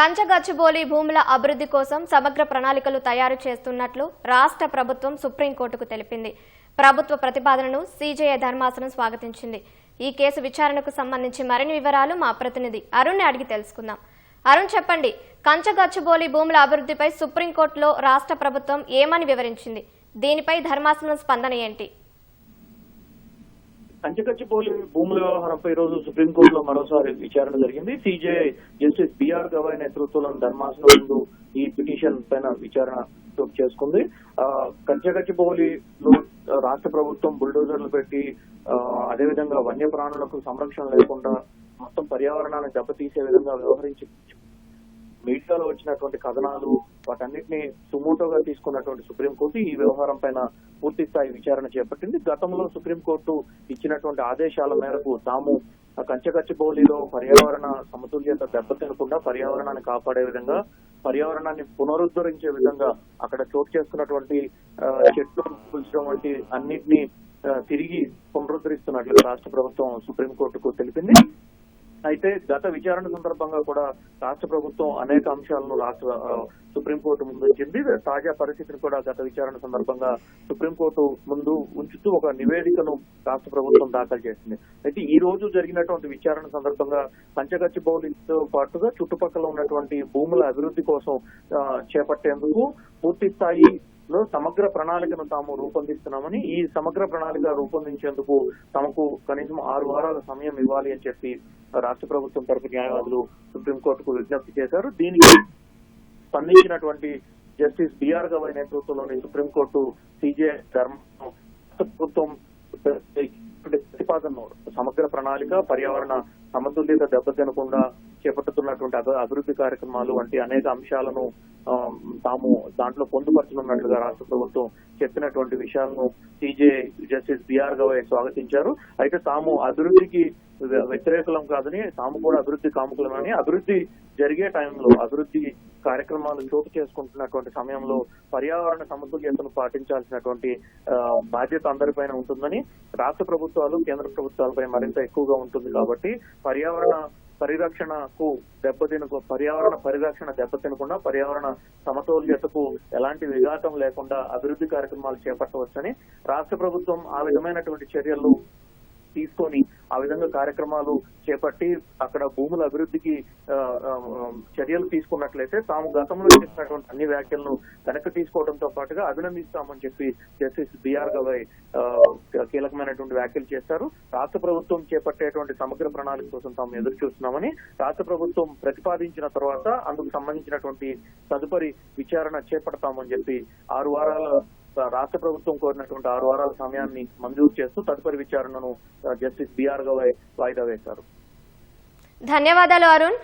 కంచగచ్చిబౌలి భూముల అభివృద్ధి కోసం సమగ్ర ప్రణాళికలు తయారు చేస్తున్నట్లు రాష్ట్ర ప్రభుత్వం సుప్రీంకోర్టుకు తెలిపింది. ప్రభుత్వ ప్రతిపాదనను సీజేఐ ధర్మాసనం స్వాగతించింది. ఈ కేసు విచారణకు సంబంధించి మరిన్ని వివరాలు మా ప్రతినిధి అరుణ్ అడిగి తెలుసుకుందాం. అరుణ్, చెప్పండి, కంచగచ్చిబౌలి భూముల అభివృద్ధిపై సుప్రీంకోర్టులో రాష్ట్ర ప్రభుత్వం ఏమని వివరించింది? దీనిపై ధర్మాసనం స్పందన ఏంటి? కంచగచ్చిబౌలి భూముల వ్యవహారంపై రోజు సుప్రీంకోర్టులో మరోసారి విచారణ జరిగింది. సిజేఐ జస్టిస్ బిఆర్ గవాయ్ నేతృత్వంలో ధర్మాసనం ముందు ఈ పిటిషన్ పైన విచారణ చేసుకుంది. కంచగచ్చిబౌలిలో రాష్ట్ర ప్రభుత్వం బుల్డోజర్లు పెట్టి అదేవిధంగా వన్యప్రాణులకు సంరక్షణ లేకుండా మొత్తం పర్యావరణాన్ని దెబ్బతీసే విధంగా వ్యవహరించి మీడియాలో వచ్చినటువంటి కథనాలు వాటన్నిటిని సుమోటోగా తీసుకున్నటువంటి సుప్రీంకోర్టు ఈ వ్యవహారం పైన పూర్తి స్థాయి విచారణ చేపట్టింది. గతంలో సుప్రీంకోర్టు ఇచ్చినటువంటి ఆదేశాల మేరకు తాము కంచగచ్చిబౌలిలో పర్యావరణ సమతుల్యత దెబ్బతినకుండా పర్యావరణాన్ని కాపాడే విధంగా, పర్యావరణాన్ని పునరుద్ధరించే విధంగా అక్కడ చోటు చేసుకున్నటువంటి చెట్లు కూల్చడం వంటి అన్నిటినీ తిరిగి పునరుద్ధరిస్తున్నట్లు రాష్ట్ర ప్రభుత్వం సుప్రీంకోర్టుకు తెలిపింది. అయితే గత విచారణ సందర్భంగా కూడా రాష్ట్ర ప్రభుత్వం అనేక అంశాలను సుప్రీంకోర్టు ముందు ఉంచింది. తాజా పరిస్థితిని కూడా గత విచారణ సందర్భంగా సుప్రీంకోర్టు ముందు ఉంచుతూ ఒక నివేదికను రాష్ట్ర ప్రభుత్వం దాఖలు చేసింది. అయితే ఈ రోజు జరిగినటువంటి విచారణ సందర్భంగా కంచగచ్చిబౌలితో పాటుగా చుట్టుపక్కల ఉన్నటువంటి భూముల అభివృద్ధి కోసం చేపట్టేందుకు పూర్తి స్థాయి సమగ్ర ప్రణాళికను తాము రూపొందిస్తున్నామని, ఈ సమగ్ర ప్రణాళిక రూపొందించేందుకు తమకు కనీసం 6 వారాల సమయం ఇవ్వాలి అని చెప్పి రాష్ట్ర ప్రభుత్వం తరపు న్యాయవాదులు సుప్రీంకోర్టుకు విజ్ఞప్తి చేశారు. దీనికి స్పందించినటువంటి జస్టిస్ బిఆర్ గవాయ్ నేతృత్వంలోని సుప్రీంకోర్టు సిజేఐ ధర్మాసనం ప్రభుత్వం ప్రతిపాదనను సమగ్ర ప్రణాళిక, పర్యావరణ సమతుల్యత దెబ్బతినకుండా చేపట్టుతున్నటువంటి అభివృద్ధి కార్యక్రమాలు వంటి అనేక అంశాలను తాము దాంట్లో పొందుపరచనున్నట్లుగా రాష్ట్ర ప్రభుత్వం చెప్పినటువంటి విషయాలను సిజేఐ జస్టిస్ బిఆర్ గవాయ్ స్వాగతించారు. అయితే తాము అభివృద్ధికి వ్యతిరేకులం కాదని, తాము కూడా అభివృద్ధి కాముకులమని, అభివృద్ధి జరిగే టైంలో అభివృద్ధి కార్యక్రమాలు చోటు చేసుకుంటున్నటువంటి సమయంలో పర్యావరణ సమతుల్యతను పాటించాల్సినటువంటి బాధ్యత అందరిపైన ఉంటుందని, రాష్ట్ర ప్రభుత్వాలు కేంద్ర ప్రభుత్వాలపై మరింత ఎక్కువగా ఉంటుంది కాబట్టి పర్యావరణ పరిరక్షణ దెబ్బతినకుండా పర్యావరణ సమతుల్యతకు ఎలాంటి విఘాతం లేకుండా అభివృద్ధి కార్యక్రమాలు చేపట్టవచ్చని రాష్ట్ర ప్రభుత్వం ఆ విధమైనటువంటి చర్యలు తీసుకొని ఆ విధంగా కార్యక్రమాలు చేపట్టి అక్కడ భూముల అభివృద్ధికి చర్యలు తీసుకున్నట్లయితే తాము గతంలో చేసినటువంటి అన్ని వ్యాఖ్యలను వెనక్కి తీసుకోవడంతో పాటుగా అభినందిస్తామని చెప్పి జస్టిస్ బిఆర్ గవాయ్ కీలకమైనటువంటి వ్యాఖ్యలు చేశారు. రాష్ట్ర ప్రభుత్వం చేపట్టేటువంటి సమగ్ర ప్రణాళిక కోసం తాము ఎదురు చూస్తున్నామని, రాష్ట్ర ప్రభుత్వం ప్రతిపాదించిన తర్వాత అందుకు సంబంధించినటువంటి తదుపరి విచారణ చేపడతామని చెప్పి 6 వారాల రాష్ట్ర ప్రభుత్వం కోరినటువంటి 6 వారాల సమయాన్ని మంజూరు చేస్తూ తదుపరి విచారణను జస్టిస్ బిఆర్ గవాయ్ వాయిదా వేశారు. ధన్యవాదాలు అరుణ్.